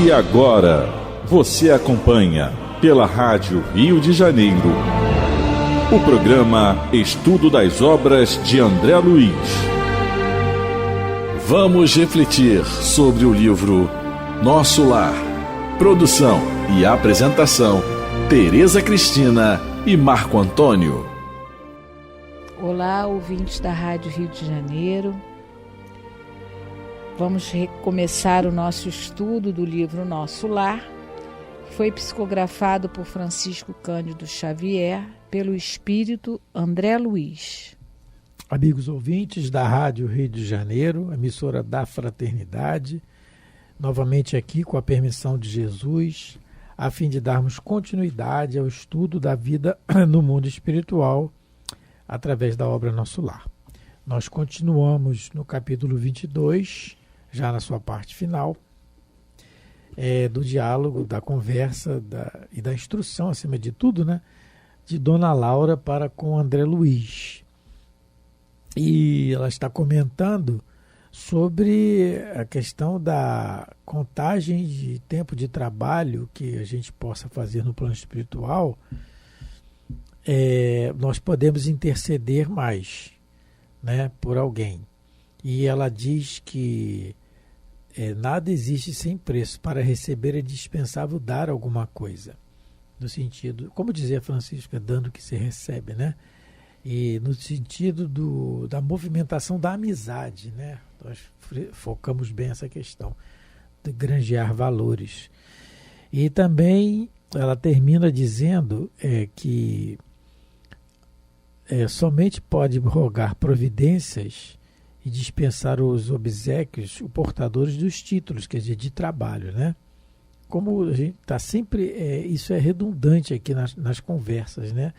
E agora, você acompanha pela Rádio Rio de Janeiro o programa Estudo das Obras de André Luiz. Vamos refletir sobre o livro Nosso Lar. Produção e apresentação, Tereza Cristina e Marco Antônio. Olá, ouvintes da Rádio Rio de Janeiro. Vamos recomeçar o nosso estudo do livro Nosso Lar, que foi psicografado por Francisco Cândido Xavier, pelo espírito André Luiz. Amigos ouvintes da Rádio Rio de Janeiro, emissora da Fraternidade, novamente aqui com a permissão de Jesus, a fim de darmos continuidade ao estudo da vida no mundo espiritual através da obra Nosso Lar. Nós continuamos no capítulo 22, já na sua parte final, do diálogo, da conversa e da instrução, acima de tudo, né, de Dona Laura para com André Luiz. E ela está comentando sobre a questão da contagem de tempo de trabalho que a gente possa fazer no plano espiritual. Nós podemos interceder mais, né, por alguém. E ela diz que nada existe sem preço. Para receber é dispensável dar alguma coisa. No sentido, como dizia Francisco, dando que se recebe, né? E no sentido da movimentação da amizade, né? Nós focamos bem essa questão de granjear valores. E também ela termina dizendo que somente pode rogar providências e dispensar os obséquios os portadores dos títulos, quer dizer, de trabalho, né? Como a gente está sempre, isso é redundante aqui nas conversas, né?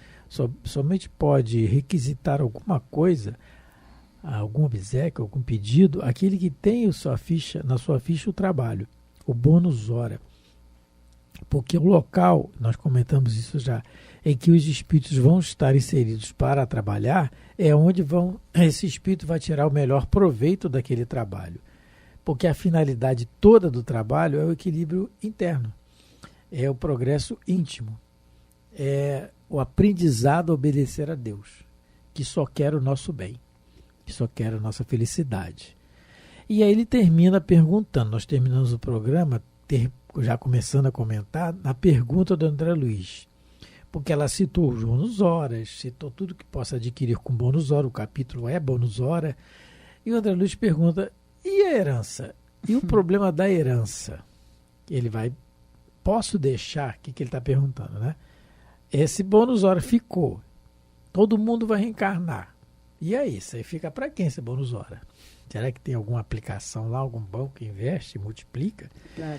Somente pode requisitar alguma coisa, algum obséquio, algum pedido, aquele que tem na sua ficha o trabalho, o bônus hora. Porque o local, nós comentamos isso já, em que os espíritos vão estar inseridos para trabalhar, é onde esse espírito vai tirar o melhor proveito daquele trabalho. Porque a finalidade toda do trabalho é o equilíbrio interno, é o progresso íntimo, é o aprendizado a obedecer a Deus, que só quer o nosso bem, que só quer a nossa felicidade. E aí ele termina perguntando, nós terminamos o programa, já começando a comentar, na pergunta do André Luiz, porque ela citou os bônus horas, citou tudo que possa adquirir com bônus hora, o capítulo é bônus hora, e o André Luiz pergunta, e a herança? E o problema da herança? Posso deixar, o que ele está perguntando, né? Esse bônus hora ficou, todo mundo vai reencarnar. E aí, isso aí fica para quem esse bônus hora? Será que tem alguma aplicação lá, algum banco que investe, multiplica?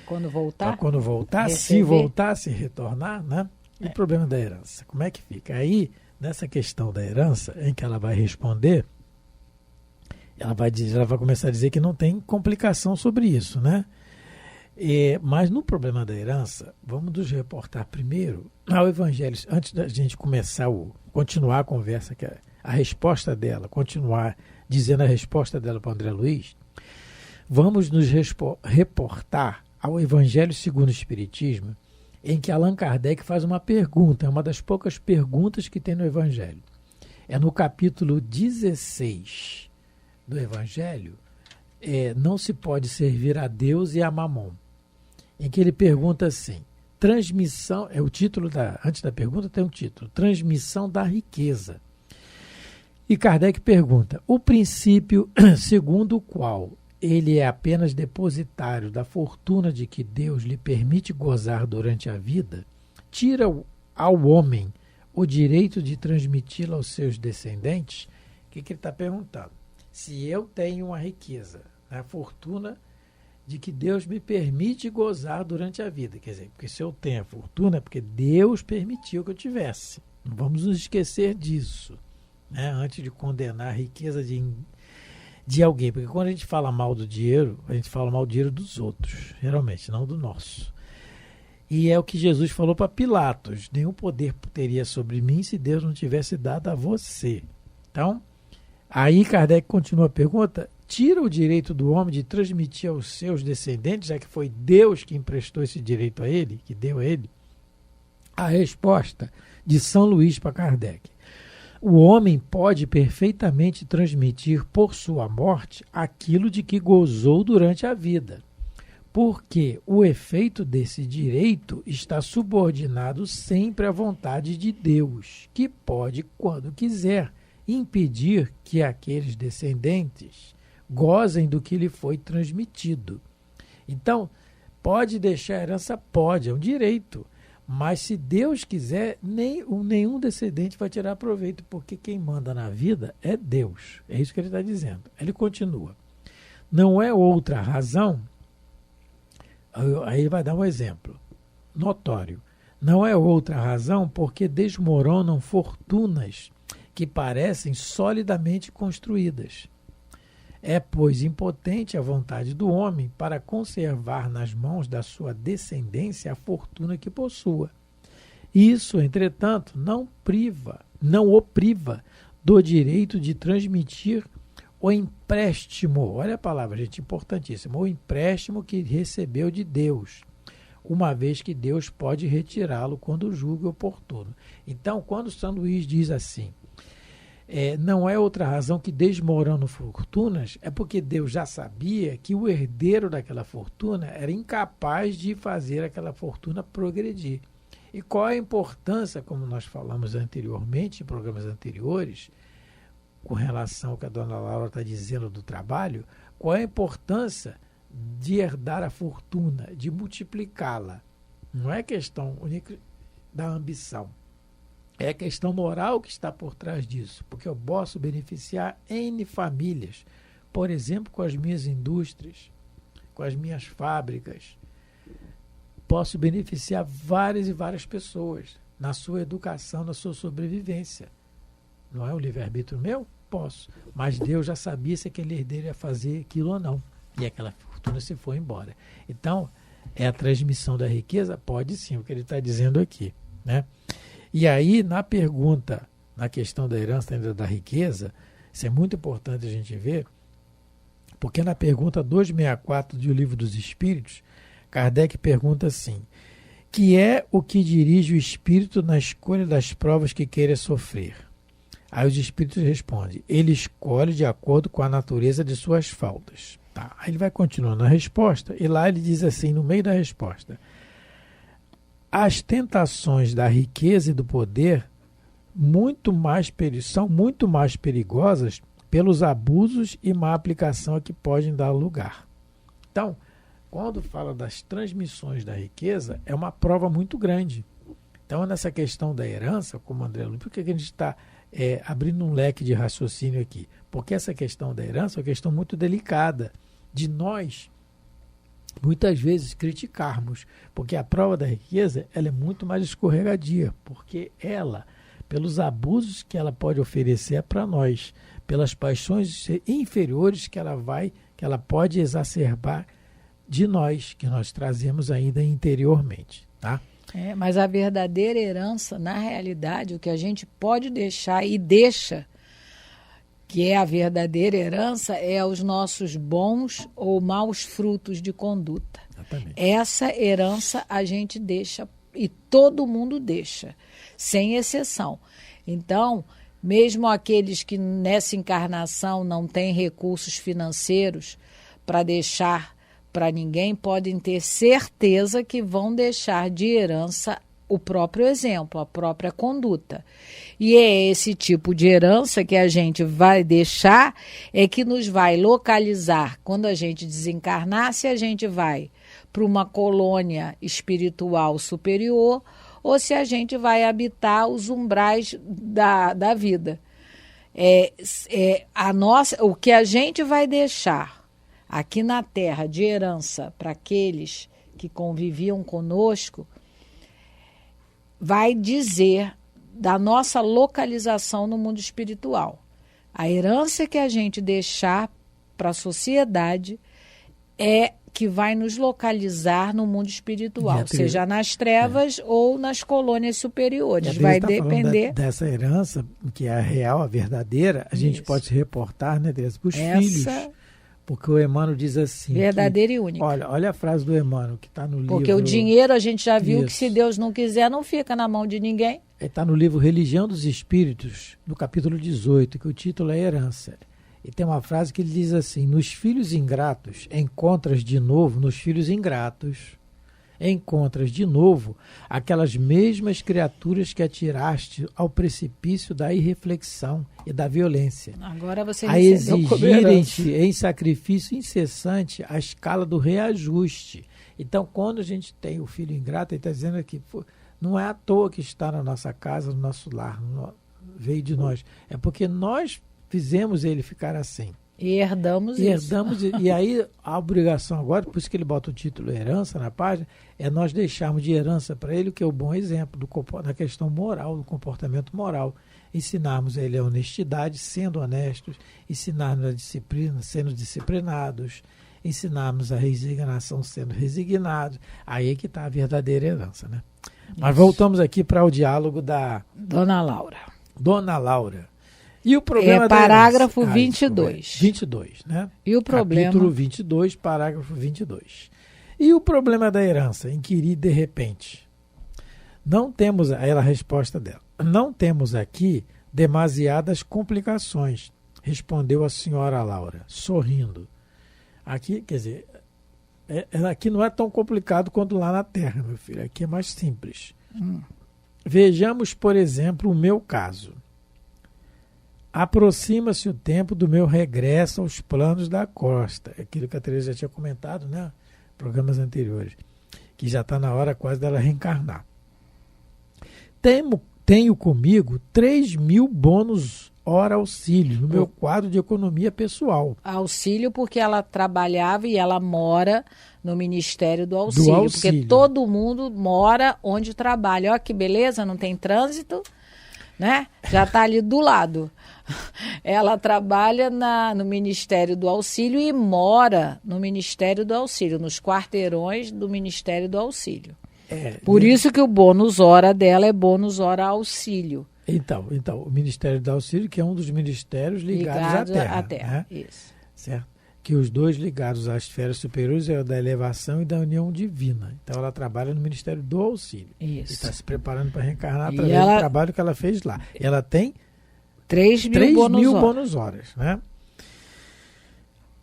Quando voltar? Para quando voltar, se voltar, se retornar, né? E o problema da herança, como é que fica? Aí, nessa questão da herança, em que ela vai responder, ela vai começar a dizer que não tem complicação sobre isso, né? Mas no problema da herança, vamos nos reportar primeiro ao Evangelho, antes da gente continuar a conversa, que a resposta dela, continuar dizendo a resposta dela para o André Luiz, vamos nos reportar ao Evangelho segundo o Espiritismo, em que Allan Kardec faz uma pergunta, é uma das poucas perguntas que tem no Evangelho. É no capítulo 16 do Evangelho, não se pode servir a Deus e a Mamon, em que ele pergunta assim, transmissão, o título antes da pergunta tem um título, transmissão da riqueza. E Kardec pergunta, o princípio segundo o qual ele é apenas depositário da fortuna de que Deus lhe permite gozar durante a vida, tira ao homem o direito de transmiti-la aos seus descendentes? O que ele está perguntando? Se eu tenho uma riqueza, a fortuna de que Deus me permite gozar durante a vida, quer dizer, porque se eu tenho a fortuna é porque Deus permitiu que eu tivesse. Não vamos nos esquecer disso, né? Antes de condenar a riqueza de alguém, porque quando a gente fala mal do dinheiro, a gente fala mal do dinheiro dos outros, geralmente, não do nosso. E é o que Jesus falou para Pilatos, nenhum poder teria sobre mim se Deus não tivesse dado a você. Então, aí Kardec continua a pergunta, tira o direito do homem de transmitir aos seus descendentes, já que foi Deus que emprestou esse direito a ele, que deu a ele? A resposta de São Luís para Kardec: o homem pode perfeitamente transmitir por sua morte aquilo de que gozou durante a vida, porque o efeito desse direito está subordinado sempre à vontade de Deus, que pode, quando quiser, impedir que aqueles descendentes gozem do que lhe foi transmitido. Então, pode deixar a herança? Pode, é um direito. Mas se Deus quiser, nenhum descendente vai tirar proveito, porque quem manda na vida é Deus. É isso que ele está dizendo. Ele continua. Não é outra razão, aí ele vai dar um exemplo notório. Não é outra razão porque desmoronam fortunas que parecem solidamente construídas. É, pois, impotente a vontade do homem para conservar nas mãos da sua descendência a fortuna que possua. Isso, entretanto, não o priva do direito de transmitir o empréstimo. Olha a palavra, gente, importantíssima. O empréstimo que recebeu de Deus, uma vez que Deus pode retirá-lo quando julgue oportuno. Então, quando São Luís diz assim, não é outra razão que desmoronam fortunas, é porque Deus já sabia que o herdeiro daquela fortuna era incapaz de fazer aquela fortuna progredir. E qual a importância, como nós falamos anteriormente, em programas anteriores, com relação ao que a dona Laura está dizendo do trabalho, qual a importância de herdar a fortuna, de multiplicá-la? Não é questão única da ambição. É a questão moral que está por trás disso, porque eu posso beneficiar N famílias, por exemplo, com as minhas indústrias, com as minhas fábricas. Posso beneficiar várias e várias pessoas na sua educação, na sua sobrevivência. Não é um livre-arbítrio meu? Posso. Mas Deus já sabia se aquele herdeiro ia fazer aquilo ou não. E aquela fortuna se foi embora. Então, é a transmissão da riqueza? Pode sim, o que ele está dizendo aqui, né? E aí, na pergunta, na questão da herança e da riqueza, isso é muito importante a gente ver, porque na pergunta 264 do Livro dos Espíritos, Kardec pergunta assim: que é o que dirige o espírito na escolha das provas que queira sofrer? Aí os espíritos respondem: ele escolhe de acordo com a natureza de suas faltas. Tá. Aí ele vai continuando a resposta, e lá ele diz assim, no meio da resposta: as tentações da riqueza e do poder são muito mais perigosas pelos abusos e má aplicação a que podem dar lugar. Então, quando fala das transmissões da riqueza, é uma prova muito grande. Então, nessa questão da herança, como André Luiz, por que a gente está abrindo um leque de raciocínio aqui? Porque essa questão da herança é uma questão muito delicada de nós muitas vezes criticarmos, porque a prova da riqueza ela é muito mais escorregadia, porque ela, pelos abusos que ela pode oferecer para nós, pelas paixões inferiores que ela pode exacerbar de nós, que nós trazemos ainda interiormente, tá? Mas a verdadeira herança, na realidade, o que a gente pode deixar e deixa, que é a verdadeira herança, é os nossos bons ou maus frutos de conduta. Exatamente. Essa herança a gente deixa, e todo mundo deixa, sem exceção. Então, mesmo aqueles que nessa encarnação não têm recursos financeiros para deixar para ninguém, podem ter certeza que vão deixar de herança o próprio exemplo, a própria conduta. E é esse tipo de herança que a gente vai deixar, é que nos vai localizar quando a gente desencarnar, se a gente vai para uma colônia espiritual superior ou se a gente vai habitar os umbrais da vida. O que a gente vai deixar aqui na Terra de herança para aqueles que conviviam conosco vai dizer da nossa localização no mundo espiritual. A herança que a gente deixar para a sociedade é que vai nos localizar no mundo espiritual, seja nas trevas ou nas colônias superiores. Vai depender dessa herança, que é a real, a verdadeira, a gente pode se reportar, né, Teresa, para os filhos. Porque o Emmanuel diz assim... Verdadeira e única. Olha a frase do Emmanuel, que está no livro... Porque o dinheiro, a gente já viu Isso. que se Deus não quiser, não fica na mão de ninguém. Está no livro Religião dos Espíritos, no capítulo 18, que o título é Herança. E tem uma frase que ele diz assim: nos filhos ingratos encontras de novo, nos filhos ingratos, encontras de novo aquelas mesmas criaturas que atiraste ao precipício da irreflexão e da violência. Agora você a recebeu como herança. exigirem-te em sacrifício incessante a escala do reajuste. Então, quando a gente tem o filho ingrato, ele está dizendo aqui, não é à toa que está na nossa casa, no nosso lar, veio de nós. É porque nós fizemos ele ficar assim. E herdamos isso. E aí a obrigação agora, por isso que ele bota o título herança na página, é nós deixarmos de herança para ele o que é o bom exemplo da questão moral, do comportamento moral. Ensinarmos a ele a honestidade, sendo honestos, ensinarmos a disciplina, sendo disciplinados, ensinarmos a resignação, sendo resignados. Aí é que está a verdadeira herança, né? Mas voltamos aqui para o diálogo da Dona Laura. Dona Laura. E o problema parágrafo 22. 22, né? E o problema? Capítulo 22, parágrafo 22. E o problema da herança? Inquirir de repente. Não temos, aí a resposta dela, não temos aqui demasiadas complicações, respondeu a senhora Laura, sorrindo. Aqui, quer dizer, aqui não é tão complicado quanto lá na Terra, meu filho. Aqui é mais simples. Vejamos, por exemplo, o meu caso. Aproxima-se o tempo do meu regresso aos planos da costa. Aquilo que a Teresa já tinha comentado, né? Programas anteriores. Que já está na hora quase dela reencarnar. Tenho comigo 3.000 bônus hora auxílio no meu quadro de economia pessoal. Auxílio porque ela trabalhava e ela mora no Ministério do Auxílio. Porque todo mundo mora onde trabalha. Olha que beleza, não tem trânsito, né? Já está ali do lado. Ela trabalha no Ministério do Auxílio e mora no Ministério do Auxílio, nos quarteirões do Ministério do Auxílio. Por isso que o bônus hora dela é bônus hora auxílio. Então, o Ministério do Auxílio, que é um dos ministérios ligados à Terra. Né? Isso. Certo? Que os dois ligados às esferas superiores é o da elevação e da união divina. Então ela trabalha no Ministério do Auxílio. Isso. E está se preparando para reencarnar através do trabalho que ela fez lá. Ela tem 3.000 bônus horas, né?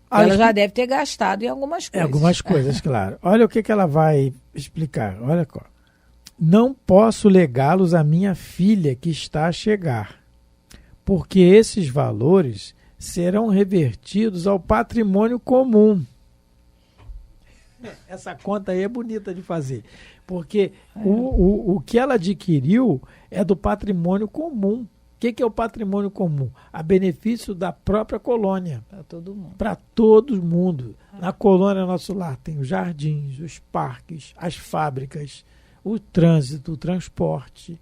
Ela já deve ter gastado em algumas coisas. Algumas coisas, claro. Olha o que ela vai explicar. Olha só. Não posso legá-los à minha filha que está a chegar, porque esses valores serão revertidos ao patrimônio comum. Essa conta aí é bonita de fazer, porque o que ela adquiriu é do patrimônio comum. O que é o patrimônio comum? A benefício da própria colônia. Para todo mundo. Para todo mundo. Na colônia Nosso Lar tem os jardins, os parques, as fábricas, o trânsito, o transporte.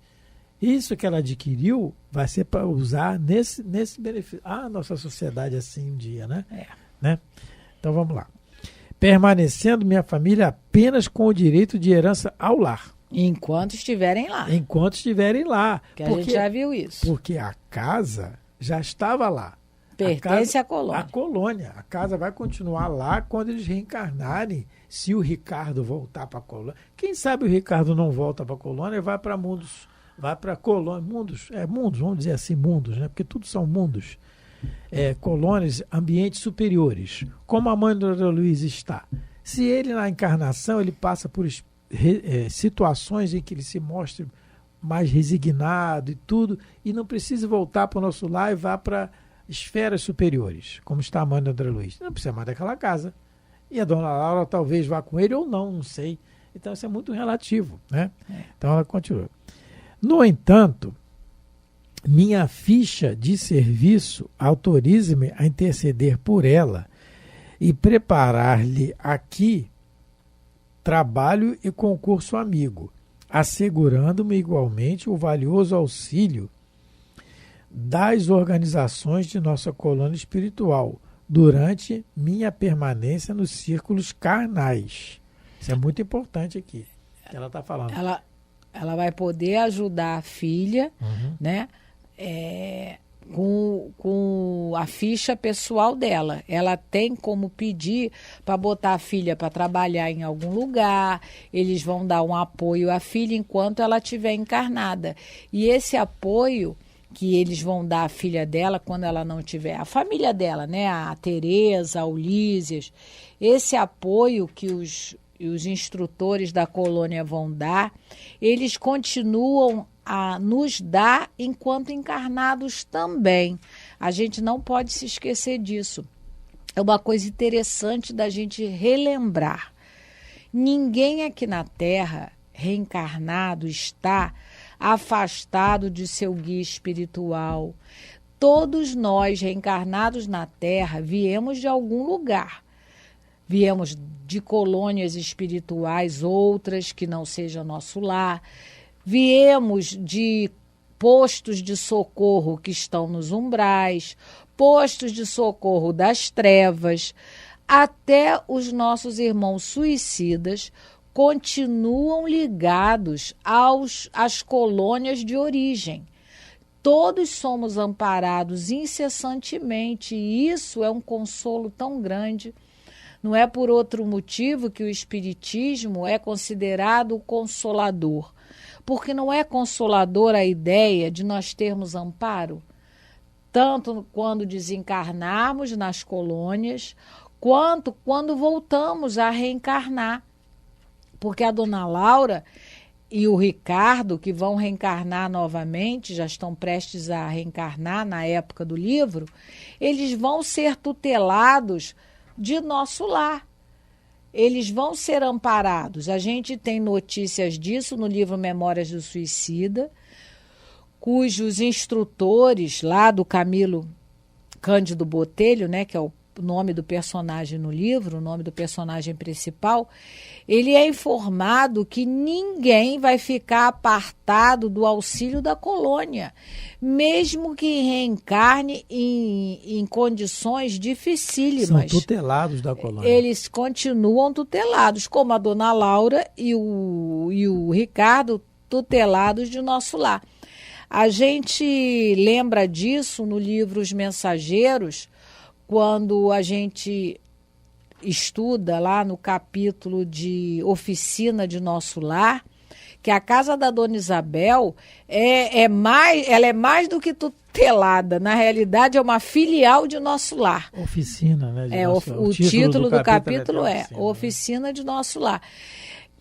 Isso que ela adquiriu vai ser para usar nesse benefício. A nossa sociedade assim um dia, né? Né? Então vamos lá. Permanecendo minha família apenas com o direito de herança ao lar. Enquanto estiverem lá. Enquanto estiverem lá. Que a gente já viu isso. Porque a casa já estava lá. Pertence à colônia. A colônia. A casa vai continuar lá quando eles reencarnarem. Se o Ricardo voltar para a colônia. Quem sabe o Ricardo não volta para a colônia e vai para mundos. Vai para colônia. Mundos, vamos dizer assim, mundos, né? Porque tudo são mundos. Colônias, ambientes superiores. Como a mãe do André Luiz está. Se ele na encarnação, ele passa por situações em que ele se mostre mais resignado e tudo, e não precisa voltar para o nosso lar e vá para esferas superiores, como está a mãe do André Luiz. Não precisa mais daquela casa. E a dona Laura talvez vá com ele ou não sei. Então isso é muito relativo, né? Então ela continua. No entanto, minha ficha de serviço autorize-me a interceder por ela e preparar-lhe aqui trabalho e concurso amigo, assegurando-me igualmente o valioso auxílio das organizações de nossa colônia espiritual durante minha permanência nos círculos carnais. Isso é muito importante aqui, que ela está falando. Ela vai poder ajudar a filha, né? com a ficha pessoal dela. Ela tem como pedir para botar a filha para trabalhar em algum lugar, eles vão dar um apoio à filha enquanto ela estiver encarnada. E esse apoio que eles vão dar à filha dela quando ela não tiver, a família dela, né, a Tereza, a Ulísias, esse apoio que os instrutores da colônia vão dar, eles continuam a nos dar enquanto encarnados também. A gente não pode se esquecer disso. É uma coisa interessante da gente relembrar. Ninguém aqui na Terra, reencarnado, está afastado de seu guia espiritual. Todos nós, reencarnados na Terra, viemos de algum lugar. Viemos de colônias espirituais, outras que não sejam nosso lar. Viemos de postos de socorro que estão nos umbrais, postos de socorro das trevas, até os nossos irmãos suicidas continuam ligados às colônias de origem. Todos somos amparados incessantemente e isso é um consolo tão grande. Não é por outro motivo que o Espiritismo é considerado o consolador. Porque não é consolador a ideia de nós termos amparo, tanto quando desencarnarmos nas colônias, quanto quando voltamos a reencarnar. Porque a dona Laura e o Ricardo, que vão reencarnar novamente, já estão prestes a reencarnar na época do livro, eles vão ser tutelados de nosso lar. Eles vão ser amparados. A gente tem notícias disso no livro Memórias do Suicida, cujos instrutores lá do Camilo Cândido Botelho, né, que é o nome do personagem no livro, o nome do personagem principal, ele é informado que ninguém vai ficar apartado do auxílio da colônia, mesmo que reencarne em condições dificílimas. São tutelados da colônia. Eles continuam tutelados, como a dona Laura e o Ricardo, tutelados de nosso lar. A gente lembra disso no livro Os Mensageiros, quando a gente estuda lá no capítulo de Oficina de Nosso Lar, que a casa da Dona Isabel ela é mais do que tutelada. Na realidade, é uma filial de Nosso Lar. Oficina, né? O título do capítulo é Oficina de Nosso Lar.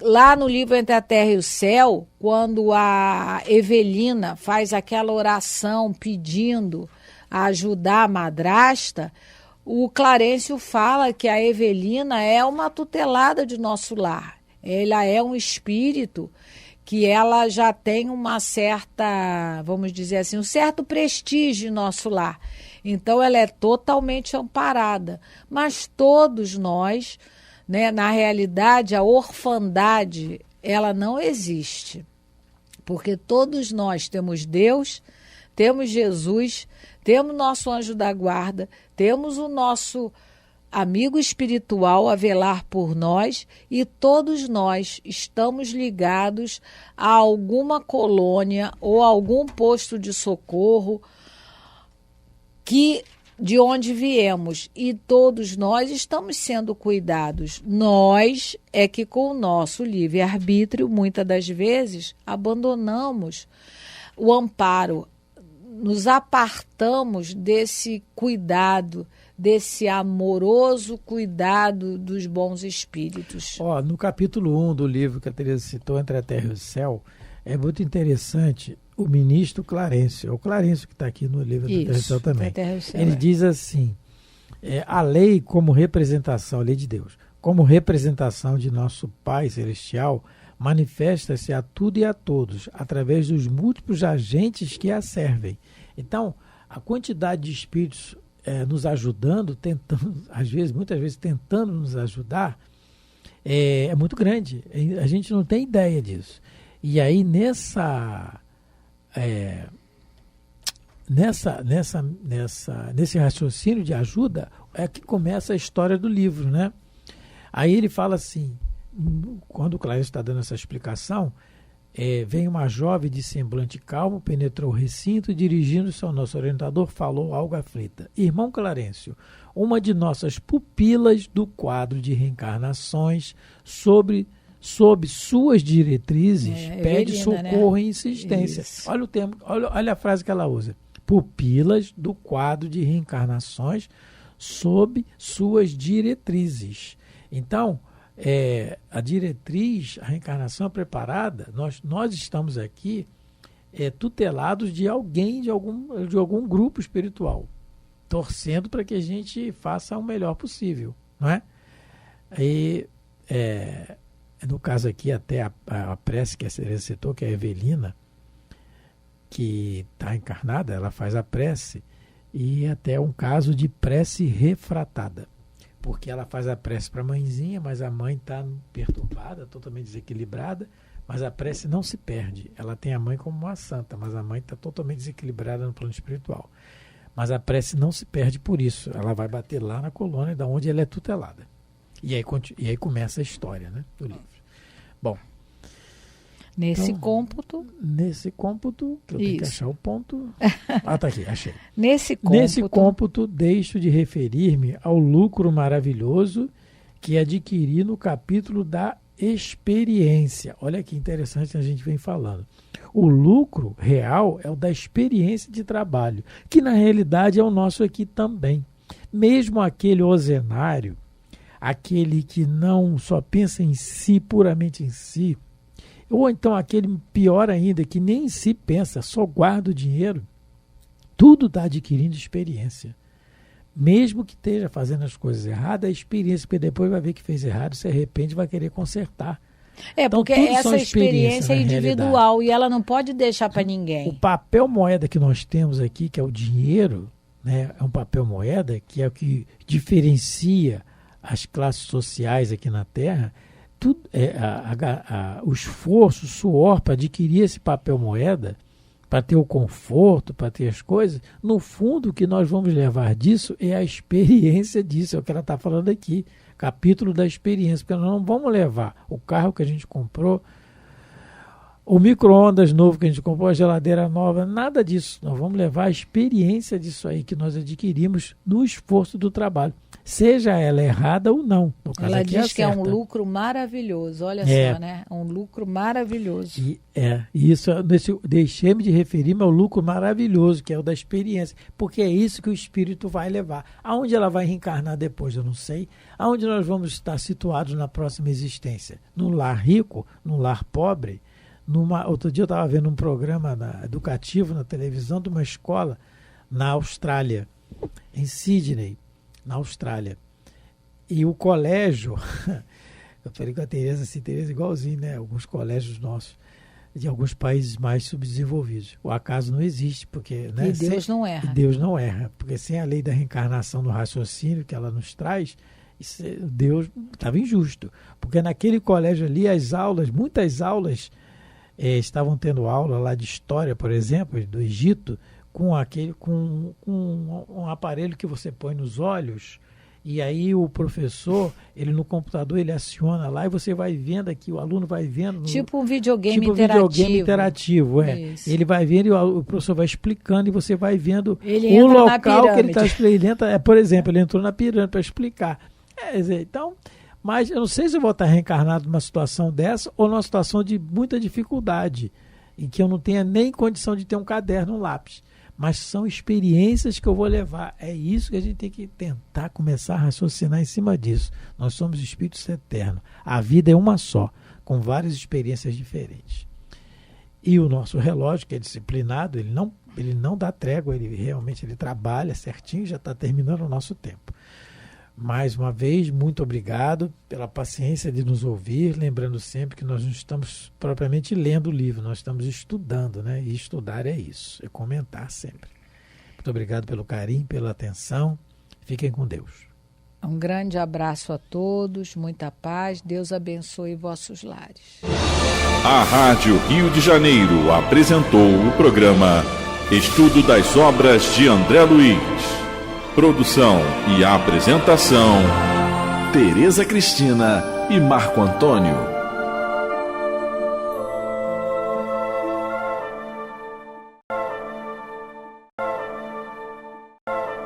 Lá no livro Entre a Terra e o Céu, quando a Evelina faz aquela oração pedindo a ajudar a madrasta, o Clarencio fala que a Evelina é uma tutelada de nosso lar. Ela é um espírito que ela já tem uma certa, vamos dizer assim, um certo prestígio em nosso lar. Então ela é totalmente amparada. Mas todos nós, né, na realidade, a orfandade, ela não existe. Porque todos nós temos Deus, temos Jesus, temos nosso anjo da guarda, temos o nosso amigo espiritual a velar por nós e todos nós estamos ligados a alguma colônia ou a algum posto de socorro de onde viemos e todos nós estamos sendo cuidados. Nós é que com o nosso livre-arbítrio, muitas das vezes, abandonamos o amparo, nos apartamos desse cuidado, desse amoroso cuidado dos bons espíritos. No capítulo 1 do livro que a Tereza citou, Entre a Terra e o Céu, é muito interessante o ministro Clarencio. É o Clarencio que está aqui no livro da Terra e o Céu também. Ele diz assim, a lei como representação, a lei de Deus, como representação de nosso Pai Celestial, manifesta-se a tudo e a todos, através dos múltiplos agentes que a servem. Então, a quantidade de espíritos nos ajudando, tentando, muitas vezes tentando nos ajudar, é muito grande. A gente não tem ideia disso. E aí, nesse raciocínio de ajuda, é que começa a história do livro, né? Aí ele fala assim, quando o Clarencio está dando essa explicação, Vem uma jovem de semblante calmo, penetrou o recinto e, dirigindo-se ao nosso orientador, falou algo aflita. Irmão Clarencio, uma de nossas pupilas do quadro de reencarnações sob suas diretrizes pede socorro, né? E insistência. Isso. Olha o termo, olha a frase que ela usa. Pupilas do quadro de reencarnações sob suas diretrizes. Então, a diretriz, a reencarnação preparada, nós estamos aqui tutelados de alguém, de algum grupo espiritual, torcendo para que a gente faça o melhor possível, não é? E, no caso aqui, até a prece que a Tereza citou, que é a Evelina, que está encarnada, ela faz a prece, e até um caso de prece refratada, porque ela faz a prece para a mãezinha, mas a mãe está perturbada, totalmente desequilibrada, mas a prece não se perde. Ela tem a mãe como uma santa, mas a mãe está totalmente desequilibrada no plano espiritual. Mas a prece não se perde por isso. Ela vai bater lá na colônia da onde ela é tutelada. E aí começa a história, né, do livro. Bom, Nesse então, cômputo, que eu tenho que achar o ponto. Tá aqui, achei. Nesse cômputo, deixo de referir-me ao lucro maravilhoso que adquiri no capítulo da experiência. Olha que interessante, a gente vem falando. O lucro real é o da experiência de trabalho, que na realidade é o nosso aqui também. Mesmo aquele ozenário, aquele que não só pensa em si, puramente em si, ou então aquele pior ainda, que nem em si pensa, só guarda o dinheiro, tudo está adquirindo experiência. Mesmo que esteja fazendo as coisas erradas, a experiência, porque depois vai ver que fez errado, se arrepende, vai querer consertar. Então, porque essa experiência é individual realidade. E ela não pode deixar para ninguém. O papel moeda que nós temos aqui, que é o dinheiro, né, é um papel moeda que é o que diferencia as classes sociais aqui na Terra. Tudo, o esforço, o suor para adquirir esse papel moeda, para ter o conforto, para ter as coisas, no fundo o que nós vamos levar disso é a experiência disso, é o que ela está falando aqui, capítulo da experiência, porque nós não vamos levar o carro que a gente comprou, o micro-ondas novo que a gente comprou, a geladeira nova, nada disso, nós vamos levar a experiência disso aí que nós adquirimos no esforço do trabalho. Seja ela errada ou não. No caso ela aqui diz que é um lucro maravilhoso, olha só, né? Um lucro maravilhoso. Deixei-me de referir-me ao lucro maravilhoso, que é o da experiência, porque é isso que o espírito vai levar. Aonde ela vai reencarnar depois, eu não sei. Aonde nós vamos estar situados na próxima existência? Num lar rico, num lar pobre? Outro dia eu estava vendo um programa educativo na televisão de uma escola na Austrália, em Sydney, na Austrália. E o colégio, eu falei com a Tereza, assim, Tereza igualzinho, né? Alguns colégios nossos, de alguns países mais subdesenvolvidos. O acaso não existe, porque... Né, e Deus não erra. E Deus não erra, porque sem a lei da reencarnação no raciocínio que ela nos traz, Deus estava injusto. Porque naquele colégio ali, muitas aulas, estavam tendo aula lá de história, por exemplo, do Egito, com um aparelho que você põe nos olhos, e aí o professor, ele no computador, ele aciona lá e você vai vendo aqui, o aluno vai vendo... Tipo um videogame interativo. Ele vai vendo e o professor vai explicando e você vai vendo o local que ele está explicando. Por exemplo, ele entrou na pirâmide para explicar. Então, mas eu não sei se eu vou estar reencarnado numa situação dessa ou numa situação de muita dificuldade, em que eu não tenha nem condição de ter um caderno, um lápis. Mas são experiências que eu vou levar. É isso que a gente tem que tentar começar a raciocinar em cima disso. Nós somos espíritos eternos. A vida é uma só, com várias experiências diferentes. E o nosso relógio, que é disciplinado, ele não dá trégua, ele trabalha certinho, já está terminando o nosso tempo. Mais uma vez, muito obrigado pela paciência de nos ouvir, lembrando sempre que nós não estamos propriamente lendo o livro, nós estamos estudando, né? E estudar é isso, é comentar sempre. Muito obrigado pelo carinho, pela atenção, fiquem com Deus. Um grande abraço a todos, muita paz, Deus abençoe vossos lares. A Rádio Rio de Janeiro apresentou o programa Estudo das Obras de André Luiz. Produção e apresentação, Tereza Cristina e Marco Antônio.